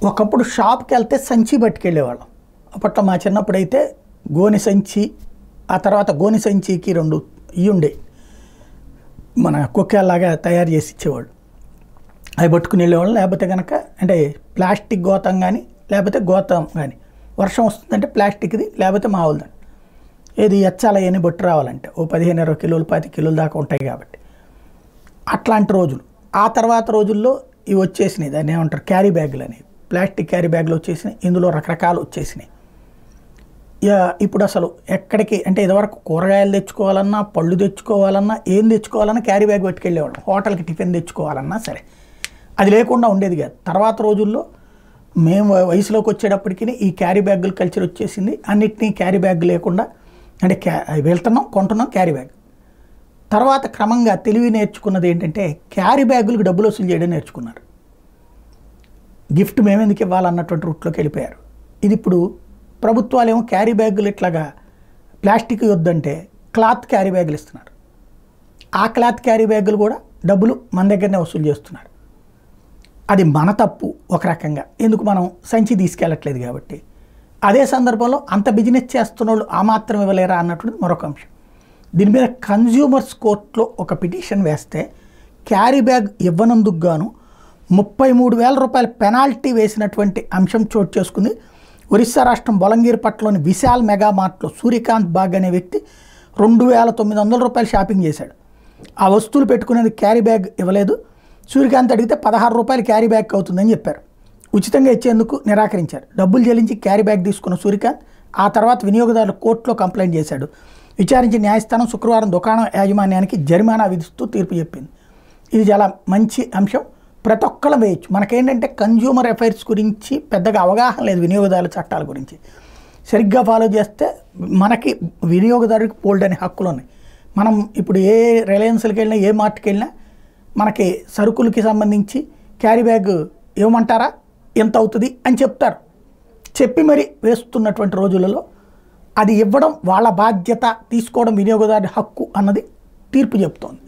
ఒకప్పుడు షాప్కి వెళ్తే సంచి పట్టుకెళ్ళేవాళ్ళం. అప్పట్లో మా చిన్నప్పుడైతే గోని సంచి, ఆ తర్వాత గోని సంచికి 2 ఇవి ఉండేవి, మన కుక్కేలాగా తయారు చేసి ఇచ్చేవాళ్ళు. అవి పట్టుకుని వెళ్ళేవాళ్ళం. లేకపోతే కనుక అంటే ప్లాస్టిక్ గోతం కానీ లేకపోతే గోతం కానీ, వర్షం వస్తుందంటే ప్లాస్టిక్ది లేకపోతే మామూలుదండి. ఏది ఎచ్చాల అని బొట్టు రావాలంటే ఓ 15-20 కిలోలు 10 కిలోలు దాకా ఉంటాయి కాబట్టి అట్లాంటి రోజులు. ఆ తర్వాత రోజుల్లో ఇవి వచ్చేసినాయి, దాన్ని ఏమంటారు క్యారీ బ్యాగులు అని, ప్లాస్టిక్ క్యారీ బ్యాగులు వచ్చేసినాయి. ఇందులో రకరకాలు వచ్చేసినాయి. ఇప్పుడు అసలు ఎక్కడికి అంటే ఇదివరకు కూరగాయలు తెచ్చుకోవాలన్నా, పళ్ళు తెచ్చుకోవాలన్నా, ఏం తెచ్చుకోవాలన్నా క్యారీ బ్యాగ్ పట్టుకెళ్ళేవాళ్ళం. హోటల్కి టిఫిన్ తెచ్చుకోవాలన్నా సరే, అది లేకుండా ఉండేది కాదు. తర్వాత రోజుల్లో మేము వయసులోకి వచ్చేటప్పటికి ఈ క్యారీ బ్యాగుల కల్చర్ వచ్చేసింది. అన్నిటినీ క్యారీ బ్యాగ్ లేకుండా అంటే వెళ్తున్నాం కొంటున్నాం క్యారీ బ్యాగ్. తర్వాత క్రమంగా తెలివి నేర్చుకున్నది ఏంటంటే క్యారీ బ్యాగులకు డబ్బులు వసూలు చేయడం నేర్చుకున్నారు. గిఫ్ట్ మేమెందుకు ఇవ్వాలన్నటువంటి రూట్లోకి వెళ్ళిపోయారు. ఇది ఇప్పుడు ప్రభుత్వాలు ఏమో క్యారీ బ్యాగులు ఇట్లాగా ప్లాస్టిక్ వద్దంటే క్లాత్ క్యారీ బ్యాగులు ఇస్తున్నారు. ఆ క్లాత్ క్యారీ బ్యాగులు కూడా డబ్బులు మన దగ్గరనే వసూలు చేస్తున్నారు. అది మన తప్పు ఒక రకంగా, ఎందుకు మనం సంచి తీసుకెళ్ళట్లేదు కాబట్టి. అదే సందర్భంలో అంత బిజినెస్ చేస్తున్న వాళ్ళు ఆ మాత్రం ఇవ్వలేరా అన్నటువంటి మరొక అంశం. దీని మీద కన్జ్యూమర్స్ కోర్టులో ఒక పిటిషన్ వేస్తే క్యారీ బ్యాగ్ ఇవ్వనందుకు గాను 33,000 రూపాయల పెనాల్టీ వేసినటువంటి అంశం చోటు చేసుకుంది. ఒరిస్సా రాష్ట్రం బొలంగీర్పట్లోని విశాల్ మెగా మార్ట్లో సూర్యకాంత్ బాగ్ అనే వ్యక్తి 2,900 రూపాయలు షాపింగ్ చేశాడు. ఆ వస్తువులు పెట్టుకునేందుకు క్యారీ బ్యాగ్ ఇవ్వలేదు. సూర్యకాంత్ అడిగితే 16 రూపాయలు క్యారీ బ్యాగ్ అవుతుందని చెప్పారు. ఉచితంగా ఇచ్చేందుకు నిరాకరించారు. డబ్బులు చెల్లించి క్యారీ బ్యాగ్ తీసుకున్న సూర్యకాంత్ ఆ తర్వాత వినియోగదారులు కోర్టులో కంప్లైంట్ చేశాడు. విచారించిన న్యాయస్థానం శుక్రవారం దుకాణం యాజమాన్యానికి జరిమానా విధిస్తూ తీర్పు చెప్పింది. ఇది చాలా మంచి అంశం, ప్రతి ఒక్కళ్ళం వేయచ్చు. మనకేంటంటే కన్జ్యూమర్ అఫైర్స్ గురించి పెద్దగా అవగాహన లేదు, వినియోగదారుల చట్టాల గురించి. సరిగ్గా ఫాలో చేస్తే మనకి వినియోగదారుడికి బోల్డ్ అనే హక్కులు ఉన్నాయి. మనం ఇప్పుడు ఏ రిలయన్స్కి వెళ్ళినా ఏ మార్ట్కి వెళ్ళినా మనకి సరుకులకి సంబంధించి క్యారీ బ్యాగ్ ఇవ్వమంటారా, ఎంత అవుతుంది అని చెప్తారు. చెప్పి మరి వేస్తున్నటువంటి రోజులలో అది ఇవ్వడం వాళ్ళ బాధ్యత, తీసుకోవడం వినియోగదారుడి హక్కు అన్నది తీర్పు చెప్తోంది.